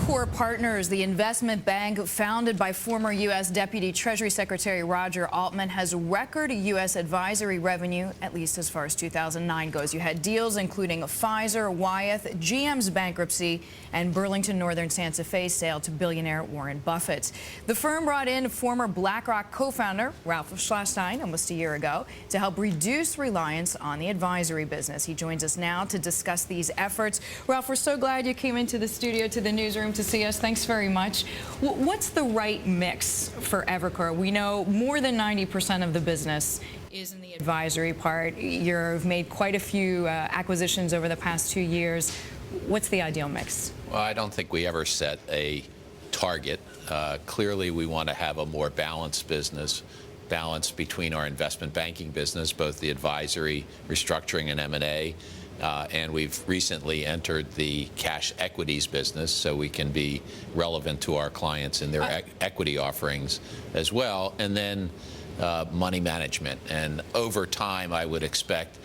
Evercore Partners, the investment bank founded by former U.S. Deputy Treasury Secretary Roger Altman, has record U.S. advisory revenue, at least as far as 2009 goes. You had deals including Pfizer, Wyeth, GM's bankruptcy, and Burlington Northern Santa Fe sale to billionaire Warren Buffett. The firm brought in former BlackRock co-founder Ralph Schlosstein almost a year ago to help reduce reliance on the advisory business. He joins us now to discuss these efforts. Ralph, we're so glad you came into the studio, to the newsroom, to see us. Thanks very much. What's the right mix for Evercore? We know more than 90% of the business is in the advisory part. You've made quite a few acquisitions over the past 2 years. What's the ideal mix? Well, I don't think we ever set a target. Clearly, we want to have a more balanced business, balance between our investment banking business, both the advisory, restructuring, and M&A. And we've recently entered the cash equities business, so we can be relevant to our clients in their equity offerings as well. And then money management. And over time, I would expect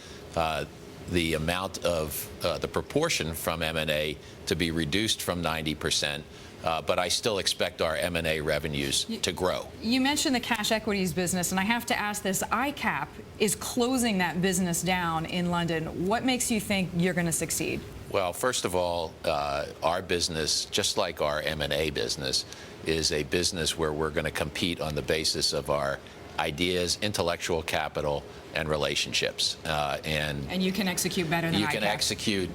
the amount of the proportion from M&A to be reduced from 90%. But I still expect our M&A revenues to grow. You mentioned the cash equities business, and I have to ask this. ICAP is closing that business down in London. What makes you think you're going to succeed? Well, first of all, our business, just like our M&A business, is a business where we're going to compete on the basis of our ideas, intellectual capital, and relationships. And you can execute better than ICAP. You can execute.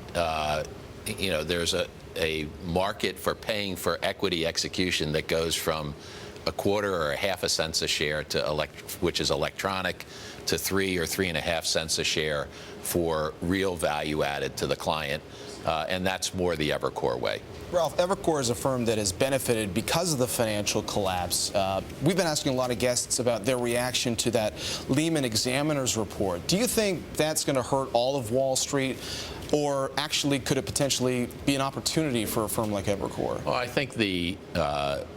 There's a market for paying for equity execution that goes from a quarter or a half a cent a share which is electronic, to 3 or 3.5 cents a share for real value added to the client, and that's more the Evercore way. Ralph, Evercore is a firm that has benefited because of the financial collapse. We've been asking a lot of guests about their reaction to that Lehman Examiner's report. Do you think that's going to hurt all of Wall Street, or actually could it potentially be an opportunity for a firm like Evercore? Well, I think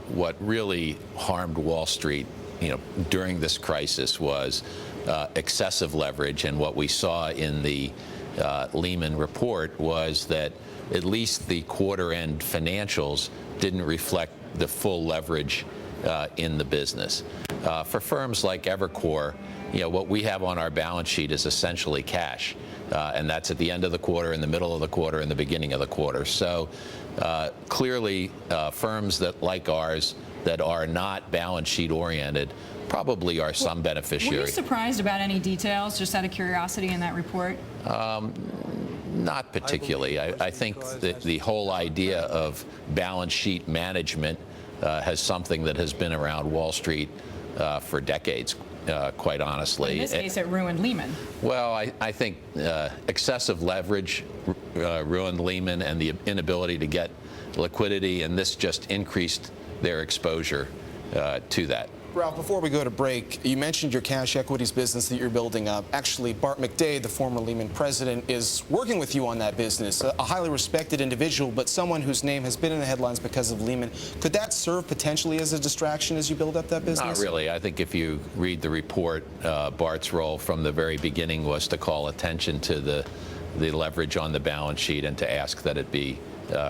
what really harmed Wall Street, during this crisis was excessive leverage, and what we saw in the Lehman report was that at least the quarter-end financials didn't reflect the full leverage in the business. For firms like Evercore, what we have on our balance sheet is essentially cash, and that's at the end of the quarter, in the middle of the quarter, and the beginning of the quarter. So clearly, firms that like ours that are not balance sheet oriented probably are some beneficiary. Were you surprised about any details, just out of curiosity, in that report? Not particularly. I think that the whole idea of balance sheet management has something that has been around Wall Street for decades, quite honestly. In this case, it ruined Lehman. Well, I think excessive leverage ruined Lehman, and the inability to get liquidity, and this just increased their exposure to that. Ralph, before we go to break, you mentioned your cash equities business that you're building up. Actually, Bart McDade, the former Lehman president, is working with you on that business. A highly respected individual, but someone whose name has been in the headlines because of Lehman. Could that serve potentially as a distraction as you build up that business? Not really. I think if you read the report, Bart's role from the very beginning was to call attention to the leverage on the balance sheet and to ask that it be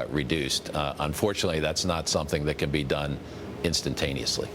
reduced. Unfortunately, that's not something that can be done instantaneously.